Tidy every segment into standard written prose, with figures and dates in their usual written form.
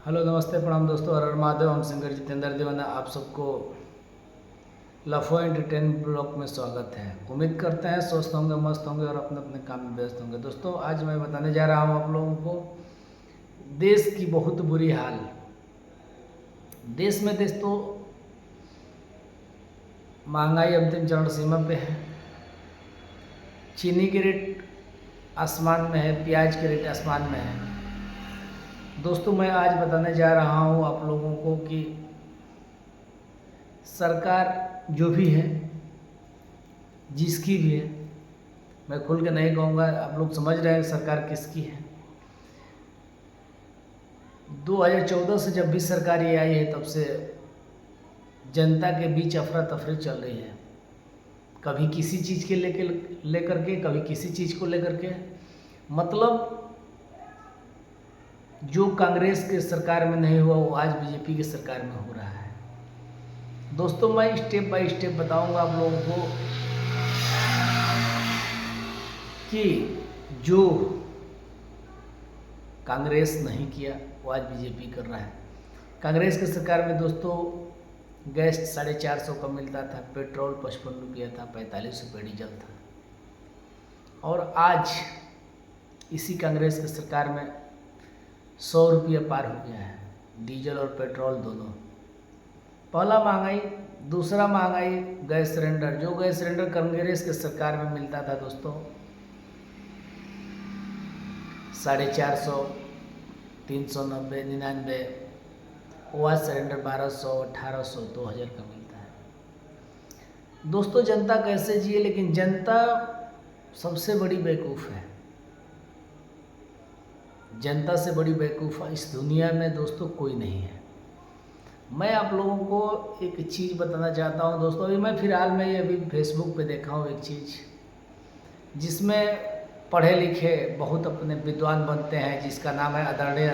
Hello नमस्ते प्रणाम दोस्तों, हर हर महादेव। हम सिंगर जितेंद्र दीवाना आप सबको लफो एंटरटेन ब्लॉग में स्वागत है। उम्मीद करते हैं स्वस्थ होंगे, मस्त होंगे और अपने अपने काम में व्यस्त होंगे। दोस्तों आज मैं बताने जा रहा हूँ आप लोगों को देश की बहुत बुरी हाल। देश में दोस्तों महंगाई अंतिम चरण सीमा पे है। चीनी के रेट आसमान में है, प्याज के रेट आसमान में है। दोस्तों मैं आज बताने जा रहा हूँ आप लोगों को कि सरकार जो भी है, जिसकी भी है, मैं खुल के नहीं कहूँगा, आप लोग समझ रहे हैं सरकार किसकी है। 2014 से जब भी सरकार ये आई है तब से जनता के बीच अफरा तफरी चल रही है। कभी किसी चीज़ के लेकर के, कभी किसी चीज़ को लेकर के। मतलब जो कांग्रेस के सरकार में नहीं हुआ वो आज बीजेपी की सरकार में हो रहा है। दोस्तों मैं स्टेप बाय स्टेप बताऊंगा आप लोगों को कि जो कांग्रेस नहीं किया वो आज बीजेपी कर रहा है। कांग्रेस की सरकार में दोस्तों गैस 450 का मिलता था, पेट्रोल 55 रुपया था, 45 रुपये डीजल था। और आज इसी कांग्रेस की सरकार में 100 रुपया पार हो गया है, डीजल और पेट्रोल दोनों। पहला महंगाई, दूसरा महंगाई गैस सिलेंडर। जो गैस सिलेंडर कांग्रेस के सरकार में मिलता था दोस्तों 450, 390, 99, वो आज सिलेंडर 1200, 1800, 2000 का मिलता है। दोस्तों जनता कैसे जिए, लेकिन जनता सबसे बड़ी बेवकूफ़ है। जनता से बड़ी बेवकूफ़ इस दुनिया में दोस्तों कोई नहीं है। मैं आप लोगों को एक चीज़ बताना चाहता हूं दोस्तों। अभी मैं फिलहाल में ये अभी फेसबुक पे देखा हूं एक चीज़, जिसमें पढ़े लिखे बहुत अपने विद्वान बनते हैं, जिसका नाम है आदरणीय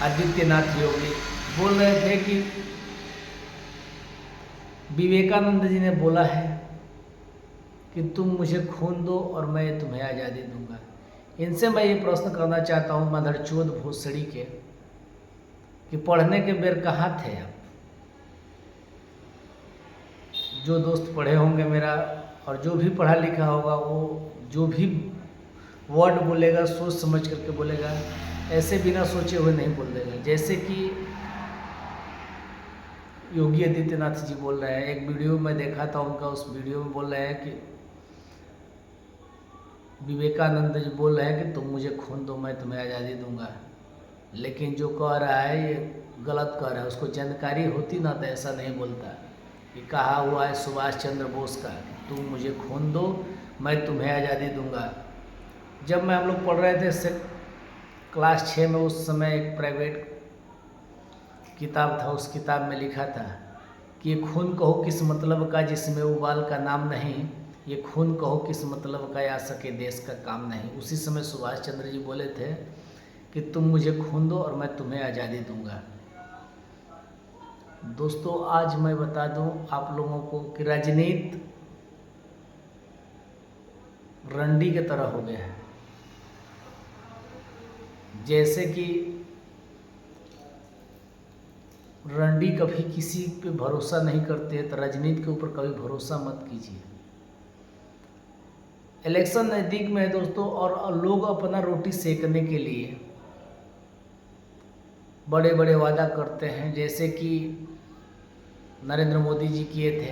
आदित्यनाथ योगी, बोल रहे थे कि विवेकानंद जी ने बोला है कि तुम मुझे खून दो और मैं तुम्हें आज़ादी दूंगा। इनसे मैं ये प्रश्न करना चाहता हूँ मदरचोद भोसड़ी के कि पढ़ने के बेर कहाँ थे आप। जो दोस्त पढ़े होंगे मेरा, और जो भी पढ़ा लिखा होगा, वो जो भी वर्ड बोलेगा सोच समझ करके बोलेगा, ऐसे बिना सोचे हुए नहीं बोल देगा। जैसे कि योगी आदित्यनाथ जी बोल रहे हैं, एक वीडियो में देखा था उनका, उस वीडियो में बोल रहे हैं कि विवेकानंद जी बोल रहे हैं कि तुम मुझे खून दो मैं तुम्हें आज़ादी दूंगा। लेकिन जो कह रहा है ये गलत कह रहा है। उसको जानकारी होती ना तो ऐसा नहीं बोलता। ये कहा हुआ है सुभाष चंद्र बोस का, तुम मुझे खून दो मैं तुम्हें आज़ादी दूंगा। जब मैं हम लोग पढ़ रहे थे क्लास 6 में, उस समय एक प्राइवेट किताब था, उस किताब में लिखा था कि ये खून कहो किस मतलब का जिसमें उबाल का नाम नहीं, ये खून कहो किस मतलब का या सके देश का काम नहीं। उसी समय सुभाष चंद्र जी बोले थे कि तुम मुझे खून दो और मैं तुम्हें आज़ादी दूंगा। दोस्तों आज मैं बता दूं आप लोगों को कि राजनीति रंडी की तरह हो गया है। जैसे कि रंडी कभी किसी पे भरोसा नहीं करते, तो राजनीति के ऊपर कभी भरोसा मत कीजिए। इलेक्शन नज़दीक में है दोस्तों, और लोग अपना रोटी सेकने के लिए बड़े बड़े वादा करते हैं, जैसे कि नरेंद्र मोदी जी किए थे।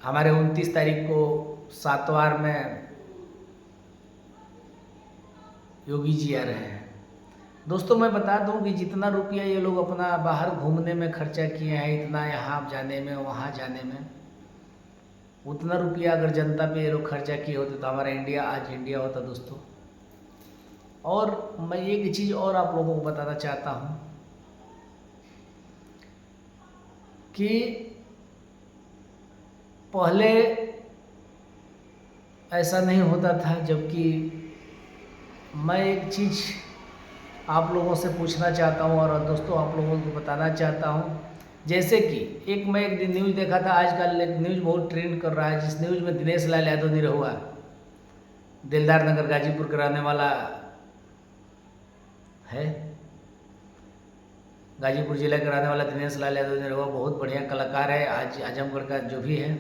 हमारे 29 तारीख को सातवार में योगी जी आ रहे हैं। दोस्तों मैं बता दूं कि जितना रुपया ये लोग अपना बाहर घूमने में खर्चा किए हैं, इतना यहाँ जाने में वहाँ जाने में, उतना रुपया अगर जनता पे ये लोग खर्चा किए होते तो हमारा इंडिया आज इंडिया होता दोस्तों। और मैं एक चीज़ और आप लोगों को बताना चाहता हूँ कि पहले ऐसा नहीं होता था। जबकि मैं एक चीज़ आप लोगों से पूछना चाहता हूँ और दोस्तों आप लोगों को बताना चाहता हूँ। जैसे कि मैं एक दिन न्यूज़ देखा था, आजकल एक न्यूज़ बहुत ट्रेंड कर रहा है, जिस न्यूज़ में दिनेश लाल यादव निरहुआ दिलदार नगर गाजीपुर का रहने वाला है, गाजीपुर जिला का रहने वाला दिनेश लाल यादव निरहुआ बहुत बढ़िया कलाकार है, आज आजमगढ़ का जो भी है।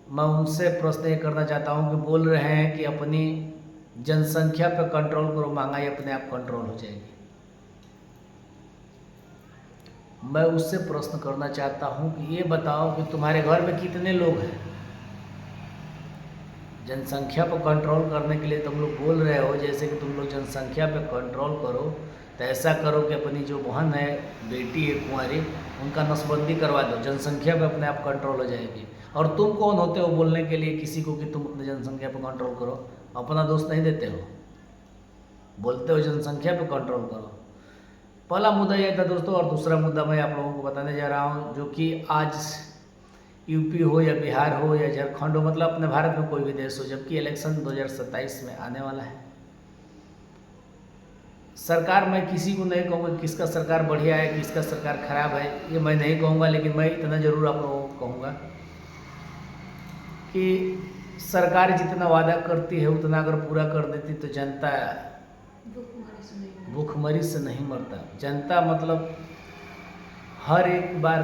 मैं उनसे प्रश्न ये करना चाहता हूँ कि बोल रहे हैं कि अपनी जनसंख्या पर कंट्रोल करो, महंगाई अपने आप कंट्रोल हो जाएगी। मैं उससे प्रश्न करना चाहता हूँ कि ये बताओ कि तुम्हारे घर में कितने लोग हैं? जनसंख्या पर कंट्रोल करने के लिए तुम लोग बोल रहे हो, जैसे कि तुम लोग जनसंख्या पर कंट्रोल करो, तो ऐसा करो कि अपनी जो बहन है, बेटी है कुंवारी, उनका नसबंदी करवा दो, जनसंख्या पे अपने आप कंट्रोल हो जाएगी। और तुम कौन होते हो बोलने के लिए किसी को कि तुम अपनी जनसंख्या पे कंट्रोल करो? अपना दोस्त नहीं देते हो, बोलते हो जनसंख्या पे कंट्रोल करो। पहला मुद्दा यह था दोस्तों, और दूसरा मुद्दा मैं आप लोगों को बताने जा रहा हूँ, जो कि आज यूपी हो या बिहार हो या झारखंड हो, मतलब अपने भारत में कोई भी देश हो, जबकि इलेक्शन 2027 में आने वाला है। सरकार, मैं किसी को नहीं कहूँगा किसका सरकार बढ़िया है, किसका सरकार खराब है, ये मैं नहीं कहूँगा, लेकिन मैं इतना ज़रूर आप लोगों को कहूँगा कि सरकार जितना वादा करती है उतना अगर पूरा कर देती तो जनता भूखमरी से नहीं मरता। जनता मतलब हर एक बार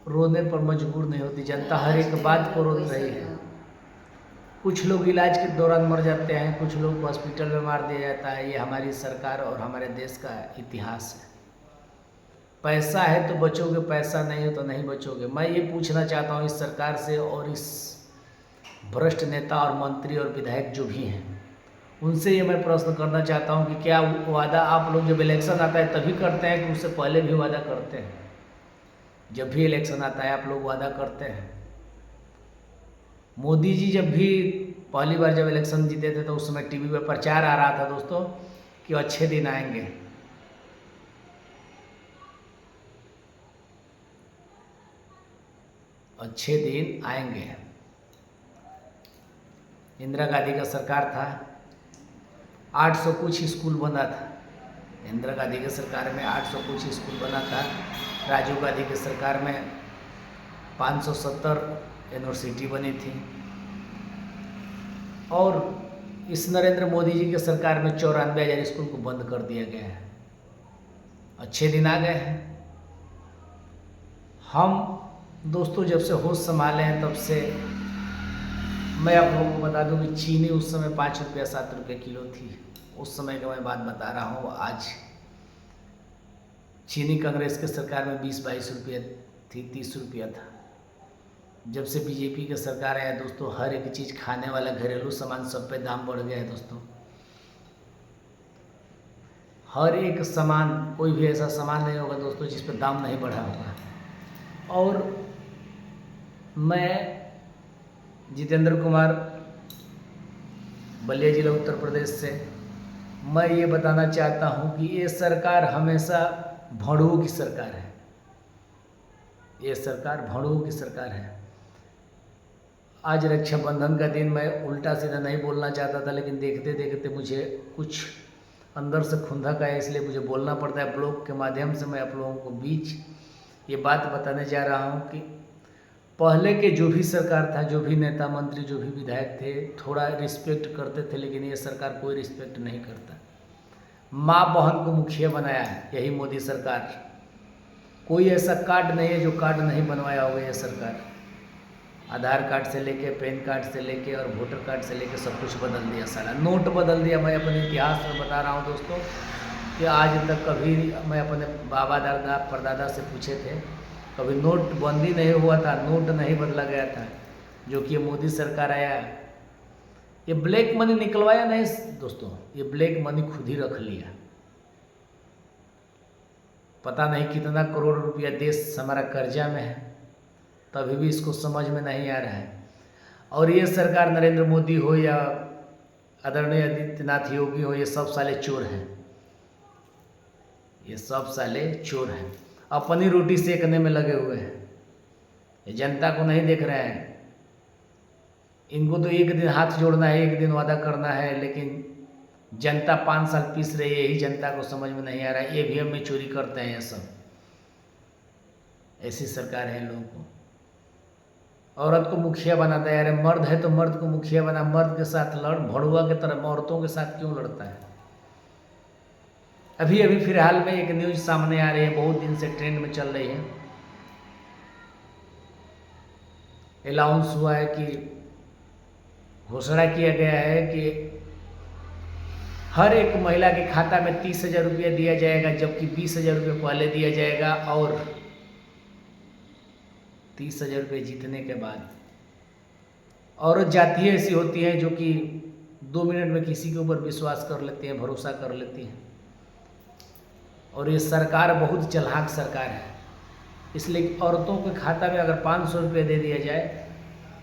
रोने पर मजबूर नहीं होती, जनता हर एक बात को रो रही है। कुछ लोग इलाज के दौरान मर जाते हैं, कुछ लोग हॉस्पिटल में मार दिया जाता है। ये हमारी सरकार और हमारे देश का इतिहास है। पैसा है तो बचोगे, पैसा नहीं हो तो नहीं बचोगे। मैं ये पूछना चाहता हूँ इस सरकार से और इस भ्रष्ट नेता और मंत्री और विधायक जो भी हैं, उनसे ये मैं प्रश्न करना चाहता हूँ कि क्या वादा आप लोग जब इलेक्शन आता है तभी करते हैं कि उससे पहले भी वादा करते हैं? जब भी इलेक्शन आता है आप लोग वादा करते हैं। मोदी जी जब भी पहली बार जब इलेक्शन जीते थे तो उस समय टीवी पर प्रचार आ रहा था दोस्तों कि अच्छे दिन आएंगे। अच्छे दिन आएंगे। इंदिरा गांधी का सरकार था, 800 कुछ स्कूल बना था। इंदिरा गांधी की सरकार में 800 कुछ स्कूल बना था। राजीव गांधी की सरकार में 570 यूनिवर्सिटी बनी थी। और इस नरेंद्र मोदी जी की सरकार में 94,000 स्कूल को बंद कर दिया गया है। अच्छे दिन आ गए हैं। हम दोस्तों जब से होश संभाले हैं तब से मैं आप लोगों को बता दूं कि चीनी उस समय 5 रुपया 7 रुपये किलो थी। उस समय का मैं बात बता रहा हूँ। आज चीनी कांग्रेस की सरकार में 20-22 रुपये थी, 30 रुपया था। जब से बीजेपी की सरकार आया दोस्तों, हर एक चीज़ खाने वाला घरेलू सामान सब पे दाम बढ़ गया है दोस्तों। हर एक सामान, कोई भी ऐसा सामान नहीं होगा दोस्तों जिस पर दाम नहीं बढ़ा होगा। और मैं जितेंद्र कुमार, बलिया जिला उत्तर प्रदेश से, मैं ये बताना चाहता हूँ कि ये सरकार हमेशा भड़ुओं की सरकार है। ये सरकार भड़ुओं की सरकार है। आज रक्षाबंधन का दिन, मैं उल्टा सीधा नहीं बोलना चाहता था, लेकिन देखते देखते मुझे कुछ अंदर से खुंदक आया, इसलिए मुझे बोलना पड़ता है। ब्लॉग के माध्यम से मैं आप लोगों को बीच ये बात बताने जा रहा हूँ कि पहले के जो भी सरकार था, जो भी नेता मंत्री, जो भी विधायक थे, थोड़ा रिस्पेक्ट करते थे, लेकिन ये सरकार कोई रिस्पेक्ट नहीं करता। माँ बहन को मुखिया बनाया है यही मोदी सरकार। कोई ऐसा कार्ड नहीं है जो कार्ड नहीं बनवाया होगा ये सरकार। आधार कार्ड से लेके, पैन कार्ड से लेके और वोटर कार्ड से लेके सब कुछ बदल दिया साला। नोट बदल दिया। मैं अपने इतिहास में बता रहा हूँ दोस्तों कि आज तक कभी मैं अपने बाबा दादा परदादा से पूछे थे, कभी नोटबंदी नहीं हुआ था, नोट नहीं बदला गया था। जो कि ये मोदी सरकार आया, ये ब्लैक मनी निकलवाया नहीं दोस्तों, ये ब्लैक मनी खुद ही रख लिया। पता नहीं कितना करोड़ रुपया देश हमारा कर्जा में है, तभी भी इसको समझ में नहीं आ रहा है। और ये सरकार, नरेंद्र मोदी हो या आदरणीय आदित्यनाथ योगी हो, ये सब साले चोर हैं। ये सब साले चोर हैं, अपनी रोटी सेकने में लगे हुए हैं। ये जनता को नहीं देख रहे हैं। इनको तो एक दिन हाथ जोड़ना है, एक दिन वादा करना है, लेकिन जनता 5 साल पीस रही है। यही जनता को समझ में नहीं आ रहा है। ईवीएम में चोरी करते हैं ये सब। ऐसी सरकार है इन लोगों को। औरत को मुखिया बनाता है। अरे मर्द है तो मर्द को मुखिया बना, मर्द के साथ लड़, भड़ुआ की तरह औरतों के साथ क्यों लड़ता है? अभी अभी फिलहाल में एक न्यूज सामने आ रही है, बहुत दिन से ट्रेंड में चल रही है। अनाउंस हुआ है कि घोषणा किया गया है कि हर एक महिला के खाता में 30,000 रुपया दिया जाएगा, जबकि 20,000 रुपये पहले दिया जाएगा, और 30,000 रुपये जीतने के बाद। औरत जातियाँ ऐसी होती हैं जो कि 2 मिनट में किसी के ऊपर विश्वास कर लेती हैं, भरोसा कर लेती हैं। और ये सरकार बहुत चालाक सरकार है, इसलिए औरतों के खाता में अगर 500 रुपये दे दिया जाए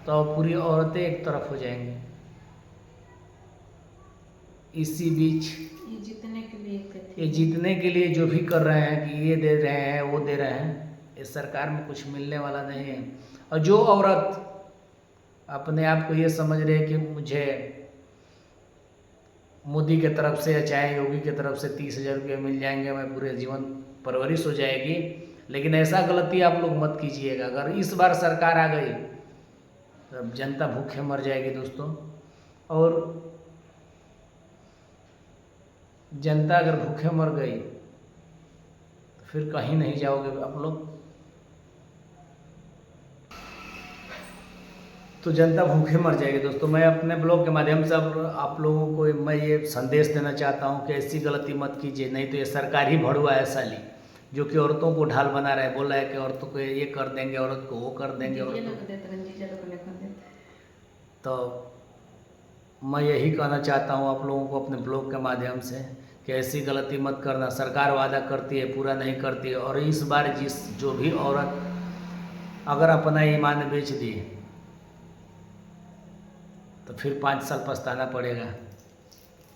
तो पूरी औरतें एक तरफ हो जाएंगी। इसी बीच ये जीतने के लिए जो भी कर रहे हैं कि ये दे रहे हैं वो दे रहे हैं, इस सरकार में कुछ मिलने वाला नहीं है। और जो औरत अपने आप को ये समझ रहे हैं कि मुझे मोदी के तरफ से या चाहे योगी के तरफ से 30,000 रुपये मिल जाएंगे, मैं पूरे जीवन परवरिश हो जाएगी, लेकिन ऐसा गलती आप लोग मत कीजिएगा। अगर इस बार सरकार आ गई तो जनता भूखे मर जाएगी दोस्तों। और जनता अगर भूखे मर गई तो फिर कहीं नहीं जाओगे आप लोग। तो जनता भूखे मर जाएगी दोस्तों। मैं अपने ब्लॉग के माध्यम से आप लोगों को मैं ये संदेश देना चाहता हूँ कि ऐसी गलती मत कीजिए, नहीं तो ये सरकार ही भड़ुआ है साली, जो कि औरतों को ढाल बना रहा है। बोल रहा है कि औरतों को ये कर देंगे, औरत को वो कर देंगे, तो मैं यही कहना चाहता हूँ आप लोगों को अपने ब्लॉग के माध्यम से कि ऐसी गलती मत करना। सरकार वादा करती है, पूरा नहीं करती है। और इस बार जो भी औरत अगर अपना ईमान बेच दी तो फिर 5 साल पछताना पड़ेगा।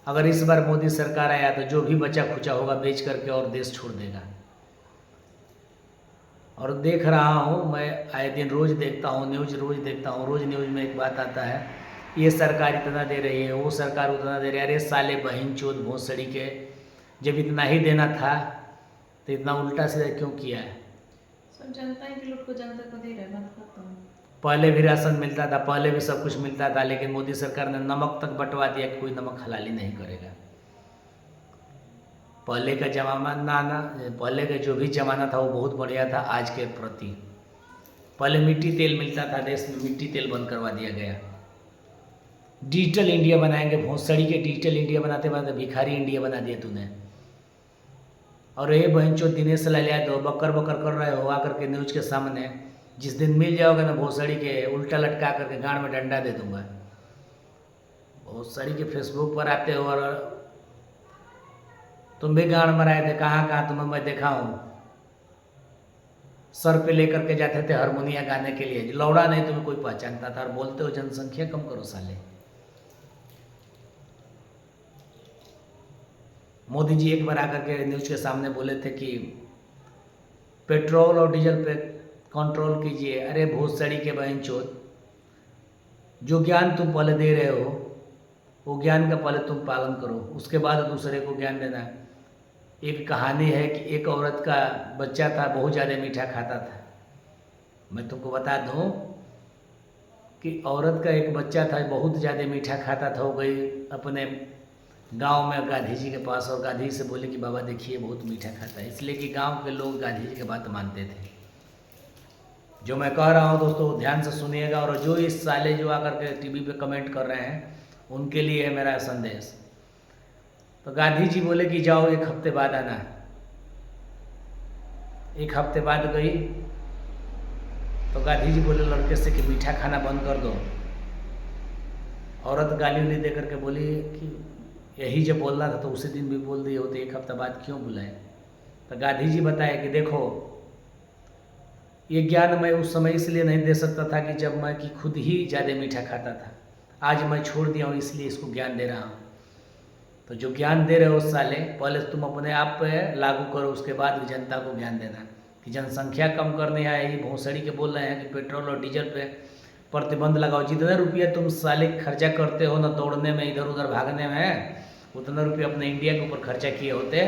अगर इस बार मोदी सरकार आया तो जो भी बचा खुचा होगा बेच करके और देश छोड़ देगा। और देख रहा हूँ मैं, आए दिन रोज़ देखता हूँ न्यूज़, रोज़ देखता हूँ, रोज़ न्यूज़ में एक बात आता है, ये सरकार इतना दे रही है, वो सरकार उतना दे रही है। अरे साले बहन चोद भोसड़ी के, जब इतना ही देना था तो इतना उल्टा सीधा क्यों किया है? सब जनता ही के लोग को जनता को दे रहा है, बात खत्म। पहले भी राशन मिलता था, पहले भी सब कुछ मिलता था, लेकिन मोदी सरकार ने नमक तक बंटवा दिया कि कोई नमक हलाली नहीं करेगा। पहले का जमाना, पहले का जो भी ज़माना था वो बहुत बढ़िया था आज के प्रति। पहले मिट्टी तेल मिलता था, देश में मिट्टी तेल बंद करवा दिया गया। डिजिटल इंडिया बनाएंगे, भोसड़ी के डिजिटल इंडिया बनाते बनाते भिखारी इंडिया बना दिया तूने। और ये बहनचो दिनेश लाल यादव बकर बकर कर रहे हो आकर के न्यूज के सामने, जिस दिन मिल जाओगे ना भोसड़ी के, उल्टा लटका करके गांड में डंडा दे दूंगा। भोसड़ी के फेसबुक पर आते हो और तुम भी गांड मराए थे, कहाँ कहाँ तुम्हें मैं देखा हूँ। सर पे लेकर के जाते थे हारमोनिया गाने के लिए, लौड़ा नहीं तुम्हें कोई पहचानता था। और बोलते हो जनसंख्या कम करो साले। मोदी जी एक बार आकर के न्यूज के सामने बोले थे कि पेट्रोल और डीजल पे कंट्रोल कीजिए। अरे भोसड़ी के बहनचोद, जो ज्ञान तुम पहले दे रहे हो वो ज्ञान का पहले तुम पालन करो, उसके बाद दूसरे को ज्ञान देना। एक कहानी है कि एक औरत का बच्चा था, बहुत ज़्यादा मीठा खाता था। मैं तुमको बता दूं कि औरत का एक बच्चा था, बहुत ज़्यादा मीठा खाता था। वो गई अपने गांव में गांधी जी के पास और गांधी जी से बोले कि बाबा देखिए बहुत मीठा खाता है, इसलिए कि गांव के लोग गांधी जी की बात मानते थे। जो मैं कह रहा हूँ दोस्तों ध्यान से सुनिएगा। और जो इस साले जो आकर के टीवी पे कमेंट कर रहे हैं उनके लिए है मेरा संदेश। तो गांधी जी बोले कि जाओ 1 हफ्ते बाद आना। 1 हफ्ते बाद गई तो गांधी जी बोले लड़के से कि मीठा खाना बंद कर दो। औरत गाली उली दे करके बोली कि यही जब बोलना था तो उसी दिन भी बोल दिए होते, 1 हफ्ता बाद क्यों बुलाए। तो गांधी जी बताए कि देखो ये ज्ञान मैं उस समय इसलिए नहीं दे सकता था कि जब मैं कि खुद ही ज़्यादा मीठा खाता था। आज मैं छोड़ दिया हूँ इसलिए इसको ज्ञान दे रहा हूँ। तो जो ज्ञान दे रहे हो उस साले, पहले तुम अपने आप पे लागू करो, उसके बाद जनता को ज्ञान देना कि जनसंख्या कम करनी है। यही भोसड़ी के बोल रहे हैं कि पेट्रोल और डीजल पे प्रतिबंध लगाओ। जितने रुपये तुम साले खर्चा करते हो ना दौड़ने में, इधर उधर भागने में, उतना रुपये अपने इंडिया के ऊपर खर्चा किए होते,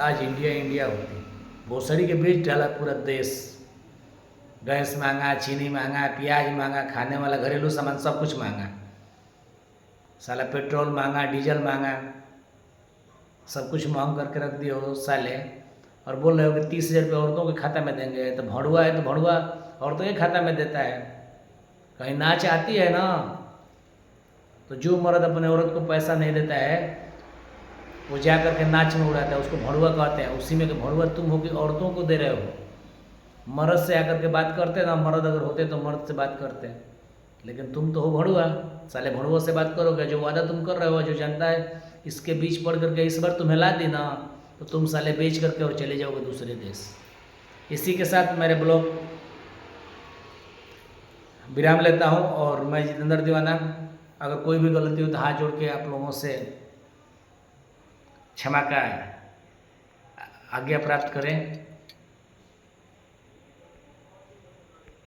आज इंडिया होती। भोसड़ी के बीच डाला पूरा देश। गैस महंगा, चीनी महंगा, प्याज महंगा, खाने वाला घरेलू सामान सब कुछ महंगा। साला पेट्रोल महंगा, डीजल महंगा, सब कुछ महंग करके रख दिए हो साले। और बोल रहे हो कि 30,000 रुपये औरतों के खाता में देंगे। तो भड़ुआ है तो भड़ुआ औरतों के खाता में देता है। कहीं नाच आती है ना, तो जो मर्द अपने औरत को पैसा नहीं देता है वो जा करके नाच में उड़ाता है, उसको भड़ुआ कहते हैं। उसी में कि भड़ुआ तुम हो कि औरतों को दे रहे हो। मर्द से आकर के बात करते ना, मर्द अगर होते तो मर्द से बात करते, लेकिन तुम तो हो भड़ुआ। साले भड़ुआ से बात करोगे, जो वादा तुम कर रहे हो, जो जनता है इसके बीच पड़ करके इस बार तुम्हें ला दी ना, तो तुम साले बेच करके और चले जाओगे दूसरे देश। इसी के साथ मेरे ब्लॉग विराम लेता हूँ। और मैं जितेंद्र दीवाना, अगर कोई भी गलती हो तो हाथ जोड़ के आप लोगों से क्षमा का आज्ञा प्राप्त करें।